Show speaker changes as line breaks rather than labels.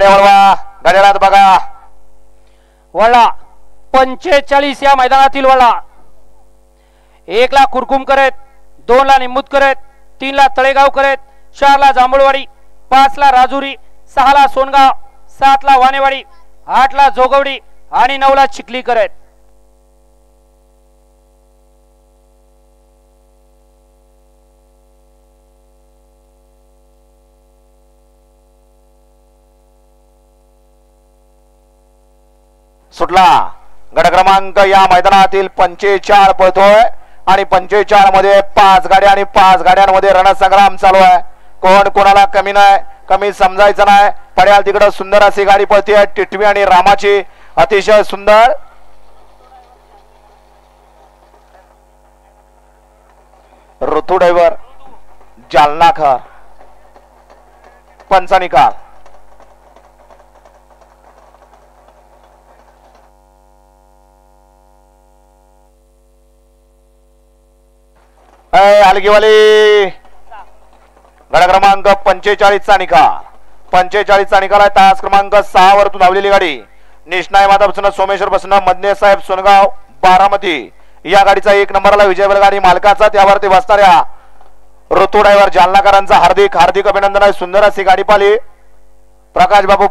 गाड्या वळवा, गाड्याला बघा.
वळला 45 या मैदानातील वळला. 1 ला कुरकुम करत, 2 ला निम्मुत करत, 3 ला तळेगाव करत, 4 ला जांभूळवाडी, 5 ला राजुरी, 6 ला सोनगाव, 7 ला वानेवाडी, 8 ला जोगवडी आणि 9 ला चिखली करत.
सुटला. गट क्रमांक या मैदानातील 45 पळतोय आणि 45 मध्ये 5 गाड्या आणि 5 गाड्यांमध्ये रणसंग्राम चालू आहे. कोण कोणाला कमी नाही, कमी समजायचं नाही. पड्याल तिकडे सुंदर अशी गाडी पळते टिटवी आणि रामाची, अतिशय सुंदर. ऋतू ड्रायव्हर जालनाकर पंचा निकाल. हलगीवाली गट क्रमांक 45 चा निकाल. 45 चा निकाल आहे. तास क्रमांक 6 वरतून धावलेली गाडी निष्णाय माधवसन सोमेश्वर बसन मदने साहेब सोनगाव बारामती या गाडीचा 1 नंबरला विजय बैलगाडी मालकाचा, त्यावरती बसणाऱ्या ऋतू ड्रायव्हर जालनाकरांचा हार्दिक हार्दिक अभिनंदन आहे. सुंदर अशी गाडी पाली प्रकाश बाबू